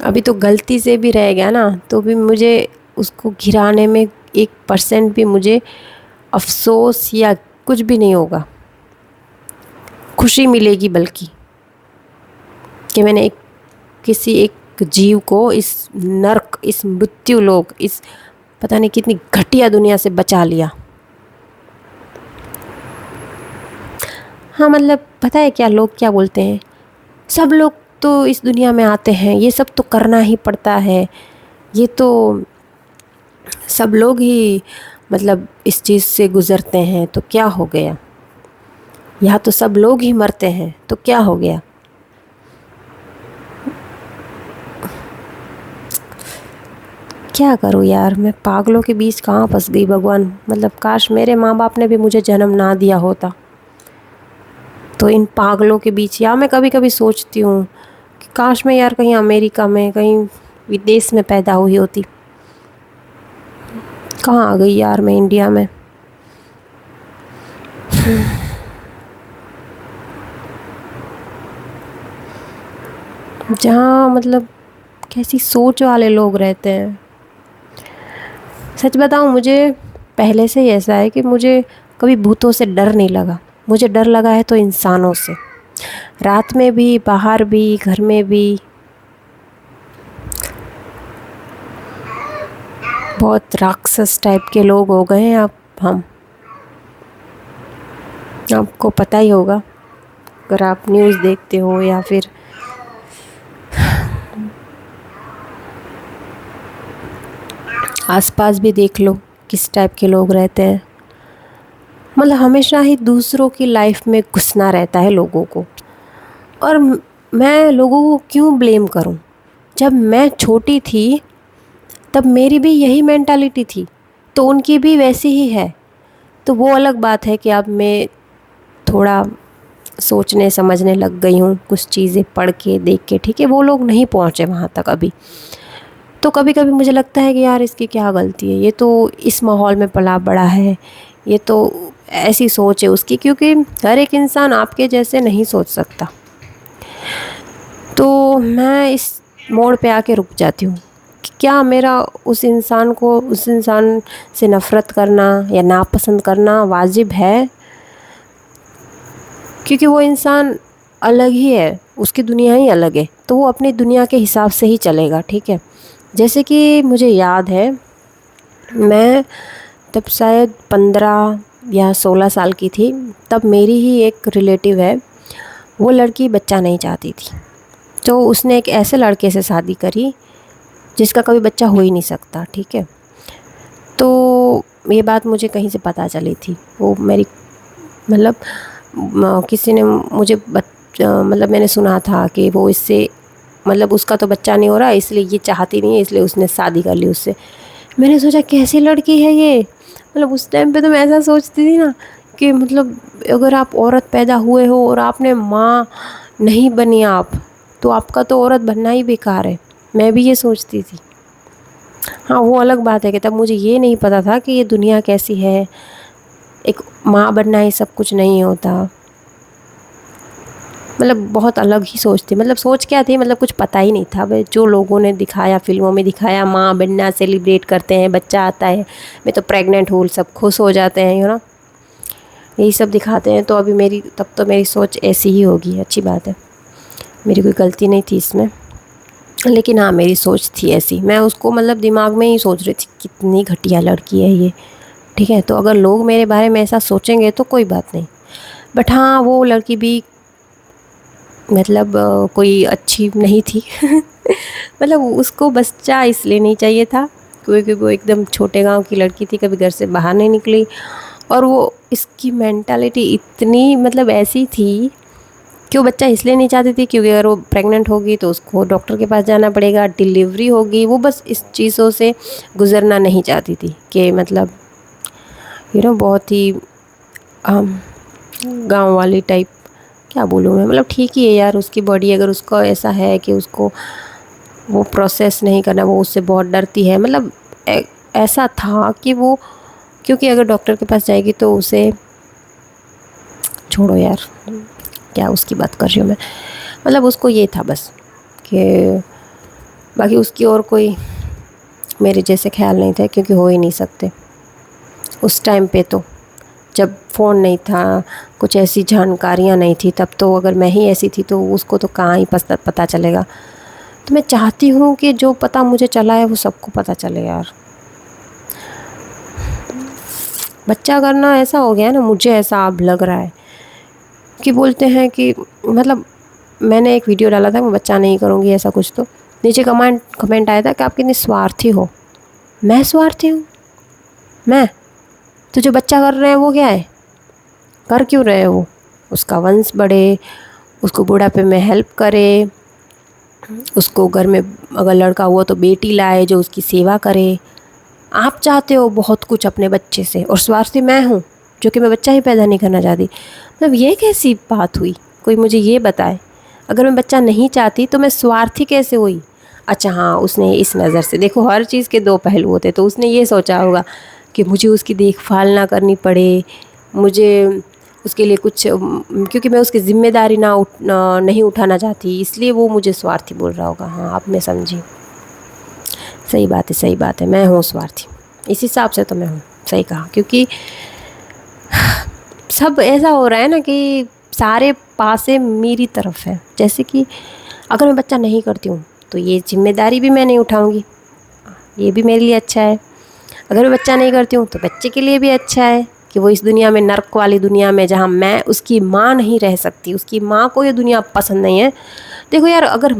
ابھی تو غلطی سے بھی رہ گیا نا تو بھی مجھے اس کو گرانے میں 1% بھی مجھے افسوس یا کچھ بھی نہیں ہوگا، خوشی ملے گی بلکہ، کہ میں نے کسی ایک جیو کو اس نرک، اس مرتیو لوک، اس پتہ نہیں کتنی گھٹیا دنیا سے بچا لیا۔ ہاں مطلب پتہ ہے کیا لوگ کیا بولتے ہیں، سب لوگ تو اس دنیا میں آتے ہیں، یہ سب تو کرنا ہی پڑتا ہے، یہ تو سب لوگ ہی مطلب اس چیز سے گزرتے ہیں تو کیا ہو گیا، یہاں تو سب لوگ ہی مرتے ہیں تو کیا ہو گیا۔ کیا کروں یار، میں پاگلوں کے بیچ کہاں پھنس گئی بھگوان، مطلب کاش میرے ماں باپ نے بھی مجھے جنم نہ دیا ہوتا تو ان پاگلوں کے بیچ، یا میں کبھی کبھی سوچتی ہوں کہ کاش میں یار کہیں امریکہ میں، کہیں ودیش میں پیدا ہوئی ہوتی، کہاں آ گئی یار میں انڈیا میں۔ جہاں مطلب کیسی سوچ والے لوگ رہتے ہیں۔ سچ بتاؤں مجھے پہلے سے ہی ایسا ہے کہ مجھے کبھی بھوتوں سے ڈر نہیں لگا، مجھے ڈر لگا ہے تو انسانوں سے، رات میں بھی، باہر بھی، گھر میں بھی۔ بہت راکشس ٹائپ کے لوگ ہو گئے ہیں اب ہم، آپ کو پتہ ہی ہوگا اگر آپ نیوز دیکھتے ہو یا پھر آس پاس بھی دیکھ لو کس ٹائپ کے لوگ رہتے ہیں۔ مطلب ہمیشہ ہی دوسروں کی لائف میں گھسنا رہتا ہے لوگوں کو، اور میں لوگوں کو کیوں بلیم کروں، جب میں چھوٹی تھی تب میری بھی یہی مینٹالٹی تھی تو ان کی بھی ویسی ہی ہے۔ تو وہ الگ بات ہے کہ اب میں تھوڑا سوچنے سمجھنے لگ گئی ہوں، کچھ چیزیں پڑھ کے دیکھ کے، ٹھیک ہے وہ لوگ نہیں پہنچے وہاں تک ابھی، تو کبھی کبھی مجھے لگتا ہے کہ یار اس کی کیا غلطی ہے، یہ تو اس ماحول میں پلا بڑا ہے، یہ تو ایسی سوچ ہے اس کی، کیونکہ ہر ایک انسان آپ کے جیسے نہیں سوچ سکتا۔ تو میں اس موڑ پہ آ کے رک جاتی ہوں کہ کیا میرا اس انسان سے نفرت کرنا یا ناپسند کرنا واجب ہے، کیونکہ وہ انسان الگ ہی ہے، اس کی دنیا ہی الگ ہے، تو وہ اپنی دنیا کے حساب سے ہی چلے گا، ٹھیک ہے۔ جیسے کہ مجھے یاد ہے میں تب شاید 15 یا 16 سال کی تھی، تب میری ہی ایک ریلیٹیو ہے، وہ لڑکی بچہ نہیں چاہتی تھی، تو اس نے ایک ایسے لڑکے سے شادی کری جس کا کبھی بچہ ہو ہی نہیں سکتا، ٹھیک ہے۔ تو یہ بات مجھے کہیں سے پتہ چلی تھی، وہ میری مطلب کسی نے مجھے مطلب میں نے سنا تھا کہ وہ اس سے مطلب اس کا تو بچہ نہیں ہو رہا اس لیے یہ چاہتی نہیں ہے، اس لیے اس نے شادی کر لی اس سے۔ میں نے سوچا کیسی لڑکی ہے یہ، مطلب اس ٹائم پہ تو میں ایسا سوچتی تھی نا کہ مطلب اگر آپ عورت پیدا ہوئے ہو اور آپ نے ماں نہیں بنی آپ، تو آپ کا تو عورت بننا ہی بیکار ہے، میں بھی یہ سوچتی تھی۔ ہاں وہ الگ بات ہے کہ تب مجھے یہ نہیں پتا تھا کہ یہ دنیا کیسی ہے، ایک ماں بننا ہی سب کچھ نہیں ہوتا، مطلب بہت الگ ہی سوچ تھی، مطلب سوچ کیا تھی، مطلب کچھ پتہ ہی نہیں تھا، جو لوگوں نے دکھایا، فلموں میں دکھایا، ماں بننا سیلیبریٹ کرتے ہیں، بچہ آتا ہے میں تو پریگننٹ ہوں، سب خوش ہو جاتے ہیں، یہی سب دکھاتے ہیں۔ تو ابھی تب تو میری سوچ ایسی ہی ہوگی، اچھی بات ہے، میری کوئی غلطی نہیں تھی اس میں، لیکن ہاں میری سوچ تھی ایسی، میں اس کو مطلب دماغ میں ہی سوچ رہی تھی کتنی گھٹیا لڑکی ہے یہ، ٹھیک ہے۔ تو اگر لوگ میرے بارے میں ایسا سوچیں گے تو کوئی بات نہیں، بٹ ہاں وہ لڑکی بھی مطلب کوئی اچھی نہیں تھی مطلب اس کو بچہ اس لیے نہیں چاہیے تھا کیونکہ وہ ایک دم چھوٹے گاؤں کی لڑکی تھی، کبھی گھر سے باہر نہیں نکلی، اور وہ اس کی مینٹالٹی اتنی مطلب ایسی تھی کہ وہ بچہ اس لیے نہیں چاہتی تھی کیونکہ اگر وہ پریگننٹ ہوگی تو اس کو ڈاکٹر کے پاس جانا پڑے گا، ڈیلیوری ہوگی، وہ بس اس چیزوں سے گزرنا نہیں چاہتی تھی کہ مطلب بہت ہی گاؤں والی ٹائپ، کیا بولوں میں، مطلب ٹھیک ہی ہے یار، اس کی باڈی اگر اس کو ایسا ہے کہ اس کو وہ پروسیس نہیں کرنا، وہ اس سے بہت ڈرتی ہے، مطلب ایسا تھا کہ وہ کیونکہ اگر ڈاکٹر کے پاس جائے گی تو اسے چھوڑو یار کیا اس کی بات کر رہی ہوں میں، مطلب اس کو یہ تھا بس کہ باقی اس کی اور کوئی میرے جیسے خیال نہیں تھے، کیونکہ ہو ہی نہیں سکتے اس ٹائم پہ۔ تو جب فون نہیں تھا، کچھ ایسی جانکاریاں نہیں تھی، تب تو اگر میں ہی ایسی تھی تو اس کو تو کہاں ہی پتہ چلے گا۔ تو میں چاہتی ہوں کہ جو پتہ مجھے چلا ہے وہ سب کو پتہ چلے یار۔ بچہ کرنا ایسا ہو گیا نا، مجھے ایسا اب لگ رہا ہے کہ بولتے ہیں کہ مطلب میں نے ایک ویڈیو ڈالا تھا میں بچہ نہیں کروں گی ایسا کچھ، تو نیچے کمنٹ آیا تھا کہ آپ کتنی سوارتھی ہو۔ میں سوارتھی ہوں؟ میں تو جو بچہ کر رہے ہیں وہ کیا ہے، کر کیوں رہے وہ؟ اس کا ونش بڑھے، اس کو بڑھاپے میں ہیلپ کرے، اس کو گھر میں اگر لڑکا ہوا تو بیٹی لائے جو اس کی سیوا کرے۔ آپ چاہتے ہو بہت کچھ اپنے بچے سے، اور سوارتھی میں ہوں جو کہ میں بچہ ہی پیدا نہیں کرنا چاہتی۔ مطلب یہ کیسی بات ہوئی؟ کوئی مجھے یہ بتائے۔ اگر میں بچہ نہیں چاہتی تو میں سوارتھی کیسے ہوئی؟ اچھا ہاں، اس نے اس نظر سے دیکھو، ہر چیز کے دو پہلو ہوتے، تو اس نے یہ سوچا ہوگا کہ مجھے اس کی دیکھ بھال نہ کرنی پڑے، مجھے اس کے لیے کچھ، کیونکہ میں اس کی ذمہ داری نہیں اٹھانا چاہتی، اس لیے وہ مجھے سوارتھی بول رہا ہوگا۔ ہاں اب میں سمجھی، صحیح بات ہے، میں ہوں سوارتھی، اس حساب سے تو میں ہوں، صحیح کہا۔ کیونکہ سب ایسا ہو رہا ہے نا کہ سارے پاسے میری طرف ہے، جیسے کہ اگر میں بچہ نہیں کرتی ہوں تو یہ ذمہ داری بھی میں نہیں اٹھاؤں گی، یہ بھی میرے لیے اچھا ہے۔ اگر میں بچہ نہیں کرتی ہوں تو بچے کے لیے بھی اچھا ہے کہ وہ اس دنیا میں، نرک والی دنیا میں جہاں میں اس کی ماں نہیں رہ سکتی، اس کی ماں کو یہ دنیا پسند نہیں ہے۔ دیکھو یار، اگر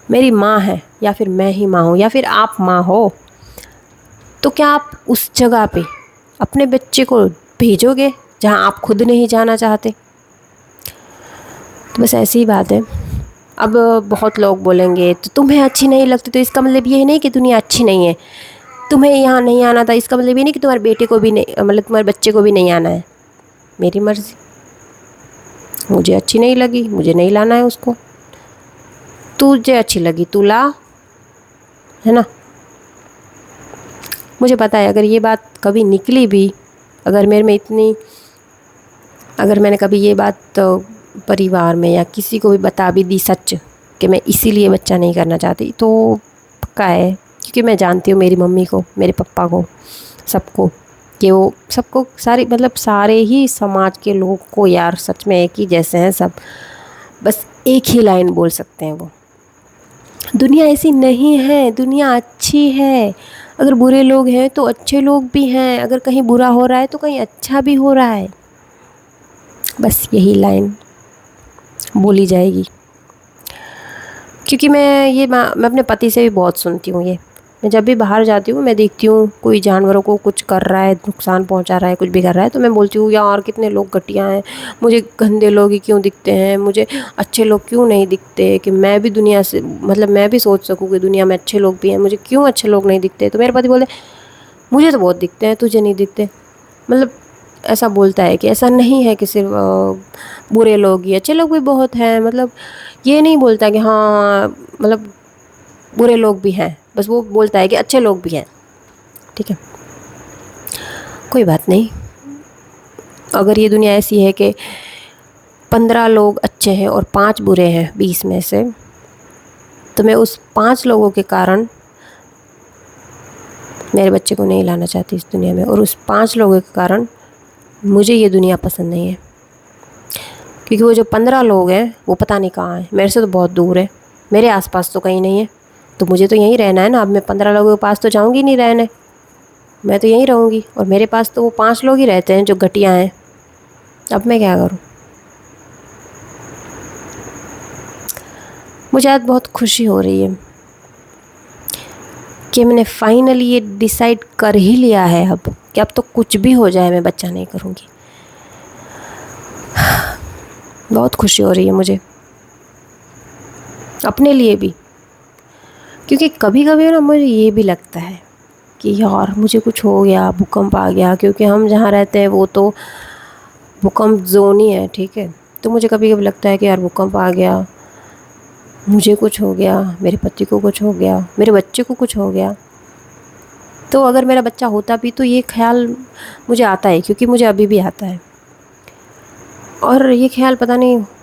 میری ماں ہے یا پھر میں ہی ماں ہوں یا پھر آپ ماں ہو، تو کیا آپ اس جگہ پہ اپنے بچے کو بھیجو گے جہاں آپ خود نہیں جانا چاہتے؟ تو بس ایسی ہی بات ہے۔ اب بہت لوگ بولیں گے تو تمہیں اچھی نہیں لگتی تو اس کا مطلب یہ نہیں کہ دنیا اچھی نہیں ہے، تمہیں یہاں نہیں آنا تھا اس کا مطلب یہ نہیں کہ تمہارے بیٹے کو بھی نہیں، مطلب تمہارے بچے کو بھی نہیں آنا ہے۔ میری مرضی، مجھے اچھی نہیں لگی، مجھے نہیں لانا ہے اس کو، تجھے اچھی لگی تو لا، ہے نا۔ مجھے پتا ہے اگر یہ بات کبھی نکلی بھی، اگر میں نے کبھی یہ بات پریوار میں یا کسی کو بھی بتا بھی دی سچ کہ میں اسی لیے بچہ نہیں کرنا چاہتی، تو پکا ہے، کیونکہ میں جانتی ہوں میری ممی کو، میرے پپا کو، سب کو، کہ وہ سب کو، سارے ہی سماج کے لوگ کو یار سچ میں ایک ہی جیسے ہیں سب، بس ایک ہی لائن بول سکتے ہیں وہ، دنیا ایسی نہیں ہے، دنیا اچھی ہے۔ اگر برے لوگ ہیں تو اچھے لوگ بھی ہیں، اگر کہیں برا ہو رہا ہے تو کہیں اچھا بھی ہو رہا ہے، بس یہی لائن بولی جائے گی۔ کیونکہ میں اپنے پتی سے بھی بہت سنتی ہوں، یہ میں جب بھی باہر جاتی ہوں میں دیکھتی ہوں کوئی جانوروں کو کچھ کر رہا ہے، نقصان پہنچا رہا ہے، کچھ بھی کر رہا ہے، تو میں بولتی ہوں یار کتنے لوگ گھٹیا ہیں، مجھے گندے لوگ ہی کیوں دکھتے ہیں، مجھے اچھے لوگ کیوں نہیں دکھتے، کہ میں بھی دنیا سے، مطلب میں بھی سوچ سکوں کہ دنیا میں اچھے لوگ بھی ہیں، مجھے کیوں اچھے لوگ نہیں دکھتے؟ تو میرے پتی بولے مجھے تو بہت دکھتے ہیں، تجھے نہیں دکھتے۔ مطلب ایسا بولتا ہے کہ ایسا نہیں ہے کہ صرف برے لوگ ہی، اچھے لوگ بھی بہت ہیں، مطلب یہ نہیں بولتا کہ ہاں مطلب برے لوگ بھی ہیں، بس وہ بولتا ہے کہ اچھے لوگ بھی ہیں، ٹھیک ہے، کوئی بات نہیں۔ اگر یہ دنیا ایسی ہے کہ 15 لوگ اچھے ہیں اور 5 برے ہیں 20 میں سے، تو میں اس 5 لوگوں کے کارن میرے بچے کو نہیں لانا چاہتی اس دنیا میں، اور اس 5 لوگوں کے کارن مجھے یہ دنیا پسند نہیں ہے، کیونکہ وہ جو 15 لوگ ہیں وہ پتہ نہیں کہاں ہیں، میرے سے تو بہت دور ہے، میرے آس پاس تو کہیں نہیں ہے، تو مجھے تو یہیں رہنا ہے نا۔ اب میں 15 لوگوں کے پاس تو جاؤں گی نہیں رہنے، میں تو یہیں رہوں گی، اور میرے پاس تو وہ 5 لوگ ہی رہتے ہیں جو گھٹیا ہیں، اب میں کیا کروں؟ مجھے آج بہت خوشی ہو رہی ہے کہ میں نے فائنلی یہ ڈیسائیڈ کر ہی لیا ہے اب، کہ اب تو کچھ بھی ہو جائے میں بچہ نہیں کروں گی۔ بہت خوشی ہو رہی ہے مجھے اپنے لیے بھی، کیونکہ کبھی کبھی نا مجھے یہ بھی لگتا ہے کہ یار مجھے کچھ ہو گیا، بھوکمپ آ گیا، کیونکہ ہم جہاں رہتے ہیں وہ تو بھوکمپ زون ہی ہے، ٹھیک ہے، تو مجھے کبھی کبھی لگتا ہے کہ یار بھوکمپ آ گیا، مجھے کچھ ہو گیا، میرے پتی کو کچھ ہو گیا، میرے بچے کو کچھ ہو گیا، تو اگر میرا بچہ ہوتا بھی تو یہ خیال مجھے آتا ہے، کیونکہ مجھے ابھی بھی آتا ہے، اور یہ خیال پتہ نہیں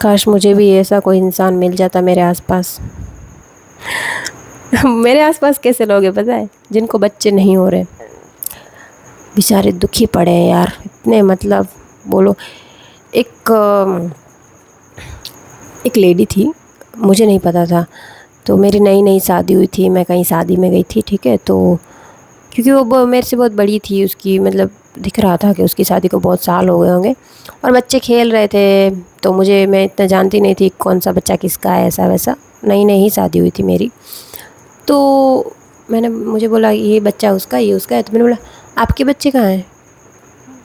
کاش مجھے بھی ایسا کوئی انسان مل جاتا میرے آس پاس. میرے آس پاس کیسے لوگ ہیں پتہ ہے؟ جن کو بچے نہیں ہو رہے، بیچارے دکھی پڑے ہیں یار اتنے. مطلب بولو، ایک لیڈی تھی، مجھے نہیں پتا تھا، تو میری نئی نئی شادی ہوئی تھی، میں کہیں شادی میں گئی تھی، ٹھیک ہے، تو کیونکہ وہ میرے سے بہت بڑی تھی، اس کی مطلب دکھ رہا تھا کہ اس کی شادی کو بہت سال ہو گئے ہوں گے، اور بچے کھیل رہے تھے. تو میں اتنا جانتی نہیں تھی کون سا بچہ کس کا ہے، ایسا ویسا، نئی نئی ہی شادی ہوئی تھی میری. تو مجھے بولا یہ بچہ اس کا، یہ اس کا ہے. تو میں نے بولا آپ کے بچے کہاں ہیں؟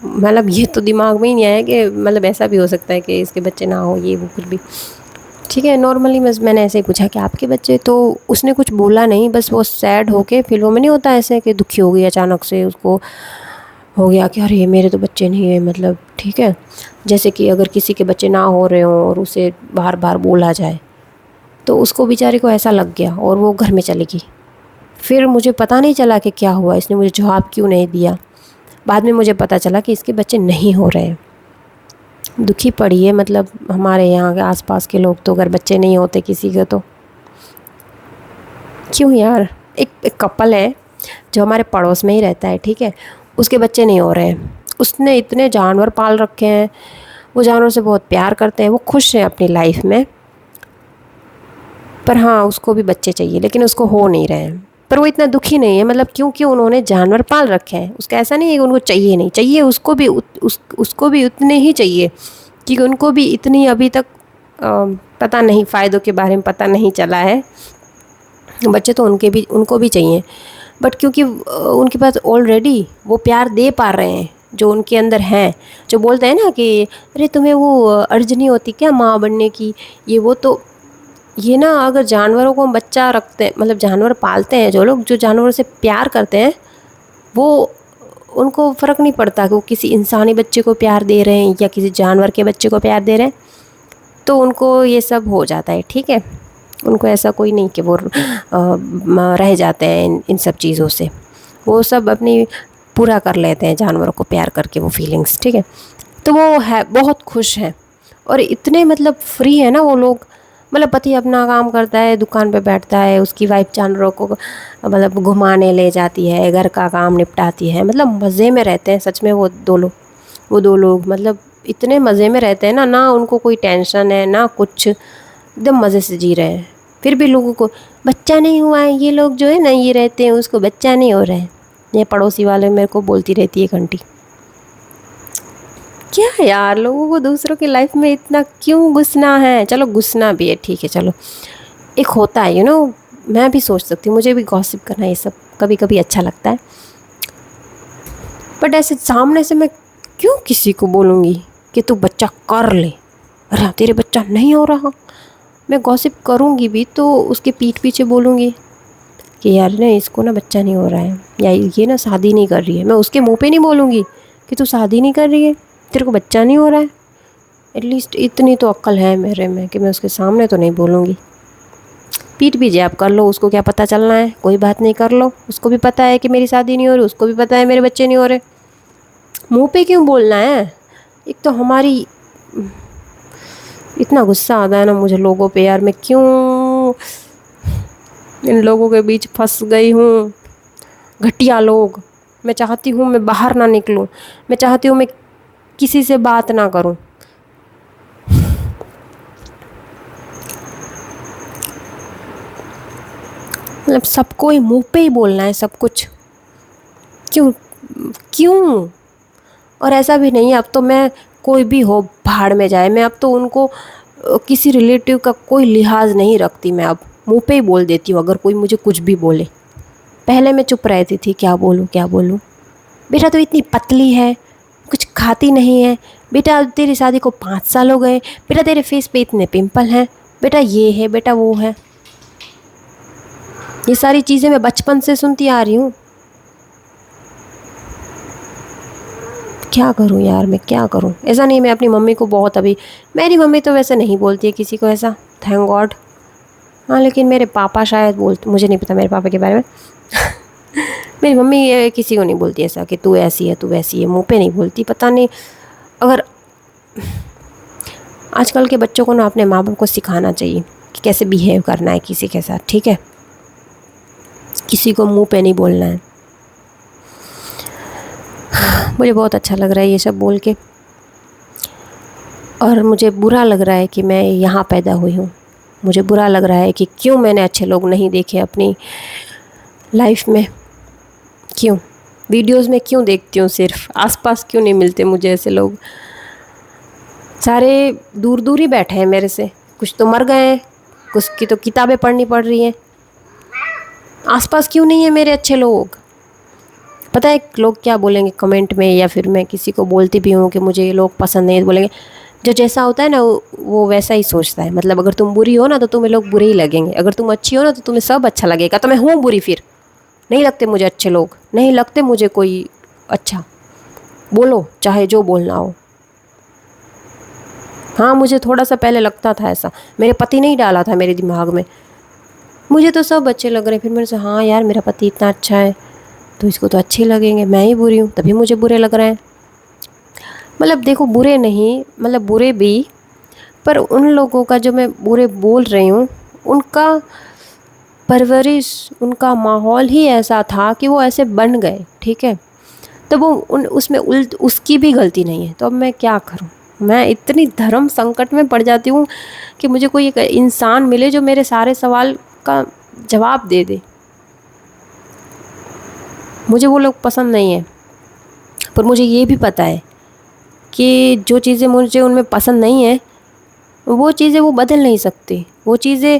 مطلب یہ تو دماغ میں ہی نہیں آیا کہ مطلب ایسا بھی ہو سکتا ہے کہ اس کے بچے نہ ہو، یہ وہ کچھ بھی. ٹھیک ہے، نارملی میں نے ایسے ہی پوچھا کہ آپ کے بچے، تو اس نے کچھ بولا نہیں، بس وہ سیڈ ہو کے فلموں میں نہیں ہوتا ایسے کہ دکھی ہو گئی، اچانک سے اس کو ہو گیا کہ ارے میرے تو بچے نہیں ہیں. مطلب ٹھیک ہے، جیسے کہ اگر کسی کے بچے نہ ہو رہے ہوں اور اسے بار بار بولا جائے، تو اس کو بیچارے کو ایسا لگ گیا اور وہ گھر میں چلی گئی. پھر مجھے پتہ نہیں چلا کہ کیا ہوا، اس نے مجھے جواب کیوں نہیں دیا. بعد میں مجھے پتہ چلا کہ اس کے بچے نہیں ہو رہے. دکھی پڑی ہے. مطلب ہمارے یہاں کے آس پاس کے لوگ تو اگر بچے نہیں ہوتے کسی کے، تو کیوں یار. ایک کپل ہے جو ہمارے پڑوس میں ہی رہتا ہے، ٹھیک ہے، اس کے بچے نہیں ہو رہے ہیں. اس نے اتنے جانور پال رکھے ہیں، وہ جانوروں سے بہت پیار کرتے ہیں، وہ خوش ہیں اپنی لائف میں. پر ہاں اس کو بھی بچے چاہیے، لیکن اس کو ہو نہیں رہے ہیں. پر وہ اتنا دکھی نہیں ہے، مطلب کیونکہ انہوں نے جانور پال رکھے ہیں. اس کا ایسا نہیں ہے کہ ان کو چاہیے نہیں، چاہیے اس کو بھی اتنے ہی چاہیے، کیونکہ ان کو بھی اتنی ابھی تک پتہ نہیں، فائدوں کے بارے میں پتہ نہیں چلا ہے. بچے تو ان کو بھی چاہیے، بٹ کیونکہ ان کے پاس آلریڈی وہ پیار دے پا رہے ہیں جو ان کے اندر ہیں. جو بولتے ہیں نا کہ ارے تمہیں وہ ارج نہیں ہوتی کیا ماں بننے کی، یہ وہ. تو یہ نا اگر جانوروں کو بچہ رکھتے ہیں، مطلب جانور پالتے ہیں، جو لوگ جو جانوروں سے پیار کرتے ہیں، وہ ان کو فرق نہیں پڑتا کہ وہ کسی انسانی بچے کو پیار دے رہے ہیں یا کسی جانور کے بچے کو پیار دے رہے ہیں. تو ان کو یہ سب ہو جاتا ہے، ٹھیک ہے. ان کو ایسا کوئی نہیں کہ وہ رہ جاتے ہیں ان سب چیزوں سے. وہ سب اپنی پورا کر لیتے ہیں جانوروں کو پیار کر کے، وہ فیلنگس، ٹھیک ہے. تو وہ ہے بہت خوش ہیں، اور اتنے مطلب فری ہے نا وہ لوگ. مطلب پتی اپنا کام کرتا ہے، دکان پہ بیٹھتا ہے، اس کی وائف جانوروں کو مطلب گھمانے لے جاتی ہے، گھر کا کام نپٹاتی ہے. مطلب مزے میں رہتے ہیں سچ میں. وہ دو لوگ مطلب اتنے مزے میں رہتے ہیں نا، نہ ان کو کوئی ٹینشن ہے نہ کچھ، ایک دم مزے سے جی رہے ہیں. پھر بھی لوگوں کو بچہ نہیں ہوا ہے، یہ لوگ جو ہے نا یہ رہتے ہیں اس کو بچہ نہیں ہو رہا ہے. یہ پڑوسی والے میرے کو بولتی رہتی ہے ایک آنٹی. کیا یار لوگوں کو دوسروں کی لائف میں اتنا کیوں گھسنا ہے؟ چلو گھسنا بھی ہے، ٹھیک ہے، چلو ایک ہوتا ہے میں بھی سوچ سکتی ہوں، مجھے بھی گوسپ کرنا یہ سب کبھی کبھی اچھا لگتا ہے. بٹ ایسے سامنے سے میں کیوں کسی کو بولوں گی کہ تو بچہ کر لے، ارے تیرے بچہ نہیں ہو رہا. میں گوسپ کروں گی بھی تو اس کے پیٹھ پیچھے بولوں گی کہ یار نہیں اس کو نا بچہ نہیں ہو رہا ہے، یا یہ نا شادی نہیں کر رہی ہے. میں اس کے منہ پہ نہیں بولوں گی کہ تو شادی نہیں کر رہی ہے، تیرے کو بچہ نہیں ہو رہا ہے. ایٹ لیسٹ اتنی تو عقل ہے میرے میں کہ میں اس کے سامنے تو نہیں بولوں گی. پیٹھ پیچھے آپ کر لو، اس کو کیا پتہ چلنا ہے، کوئی بات نہیں، کر لو. اس کو بھی پتہ ہے کہ میری شادی نہیں ہو رہی، اس کو بھی پتہ ہے میرے بچے نہیں ہو رہے. منہ پہ کیوں بولنا ہے؟ ایک تو ہماری اتنا غصہ آتا ہے نا مجھے لوگوں پہ یار. میں کیوں ان لوگوں کے بیچ پھنس گئی ہوں. گھٹیا لوگ. میں چاہتی ہوں میں باہر نہ نکلوں، میں چاہتی ہوں میں کسی سے بات نہ کروں. مطلب سب کو ہی منہ پہ ہی بولنا ہے سب کچھ. کیوں؟ اور ایسا بھی نہیں ہے اب تو میں کوئی بھی ہو بھاڑ میں جائے، میں اب تو ان کو کسی ریلیٹیو کا کوئی لحاظ نہیں رکھتی. میں اب منہ پہ ہی بول دیتی ہوں اگر کوئی مجھے کچھ بھی بولے. پہلے میں چپ رہتی تھی، کیا بولوں. بیٹا تو اتنی پتلی ہے، کچھ کھاتی نہیں ہے. بیٹا تیری شادی کو 5 سال ہو گئے. بیٹا تیرے فیس پہ اتنے پمپل ہیں. بیٹا یہ ہے، بیٹا وہ ہے. یہ ساری چیزیں میں بچپن سے سنتی آ رہی ہوں. کیا کروں یار، میں کیا کروں. ایسا نہیں، میں اپنی ممی کو بہت میری ممی تو ویسے نہیں بولتی ہے کسی کو ایسا، تھینک گاڈ. ہاں لیکن میرے پاپا شاید بولتے، مجھے نہیں پتا میرے پاپا کے بارے میں. میری ممی کسی کو نہیں بولتی ایسا کہ تو ایسی ہے تو ویسی ہے، منہ پہ نہیں بولتی. پتہ نہیں اگر آج کل کے بچوں کو نا اپنے ماں باپ کو سکھانا چاہیے کہ کیسے بیہیو کرنا ہے کسی کے ساتھ، ٹھیک ہے، کسی کو منہ پہ نہیں بولنا ہے۔ مجھے بہت اچھا لگ رہا ہے یہ سب بول کے، اور مجھے برا لگ رہا ہے کہ میں یہاں پیدا ہوئی ہوں۔ مجھے برا لگ رہا ہے کہ کیوں میں نے اچھے لوگ نہیں دیکھے اپنی لائف میں، کیوں ویڈیوز میں کیوں دیکھتی ہوں، صرف آس پاس کیوں نہیں ملتے مجھے ایسے لوگ؟ سارے دور دور ہی بیٹھے ہیں میرے سے، کچھ تو مر گئے ہیں، کچھ کی تو کتابیں پڑھنی پڑ رہی ہیں، آس پاس کیوں نہیں ہیں میرے اچھے لوگ؟ پتہ ہے لوگ کیا بولیں گے کمنٹ میں، یا پھر میں کسی کو بولتی بھی ہوں کہ مجھے یہ لوگ پسند نہیں، بولیں گے جو جیسا ہوتا ہے نا وہ ویسا ہی سوچتا ہے، مطلب اگر تم بری ہو نا تو تمہیں لوگ برے ہی لگیں گے، اگر تم اچھی ہو نا تو تمہیں سب اچھا لگے گا، تو میں ہوں بری، پھر نہیں لگتے مجھے اچھے لوگ، نہیں لگتے مجھے کوئی اچھا، بولو چاہے جو بولنا ہو۔ ہاں مجھے تھوڑا سا پہلے لگتا تھا ایسا، میرے پتی نہیں ڈالا تھا میرے دماغ میں، مجھے تو سب اچھے لگ رہے ہیں، پھر میرے سے ہاں یار میرا پتی اتنا اچھا ہے تو اس کو تو اچھے لگیں گے، میں ہی بری ہوں تبھی مجھے برے لگ رہے ہیں۔ مطلب دیکھو برے نہیں، مطلب برے بھی، پر ان لوگوں کا جو میں برے بول رہی ہوں ان کا پرورش، ان کا ماحول ہی ایسا تھا کہ وہ ایسے بن گئے، ٹھیک ہے، تو وہ اس میں اس کی بھی غلطی نہیں ہے، تو اب میں کیا کروں؟ میں اتنی دھرم سنکٹ میں پڑ جاتی ہوں کہ مجھے کوئی ایک انسان ملے جو میرے سارے سوال کا جواب دے دے۔ مجھے وہ لوگ پسند نہیں ہیں، پر مجھے یہ بھی پتہ ہے کہ جو چیزیں مجھے ان میں پسند نہیں ہیں وہ چیزیں وہ بدل نہیں سکتی، وہ چیزیں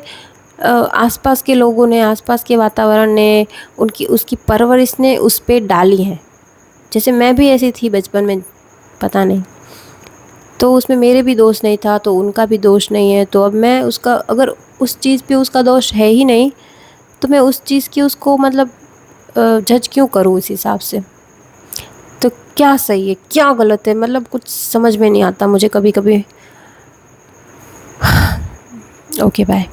آس پاس کے لوگوں نے، آس پاس کے واتاورن نے، اس کی پرورش نے اس پہ ڈالی ہے۔ جیسے میں بھی ایسی تھی بچپن میں، پتہ نہیں، تو اس میں میرے بھی دوست نہیں تھا تو ان کا بھی دوست نہیں ہے، تو اب میں اس کا، اگر اس چیز پہ اس کا دوست ہے ہی نہیں تو میں اس چیز کی اس کو مطلب جج کیوں کروں اس حساب سے؟ تو کیا صحیح ہے کیا غلط ہے، مطلب کچھ سمجھ میں نہیں آتا مجھے کبھی کبھی۔ Okay bye.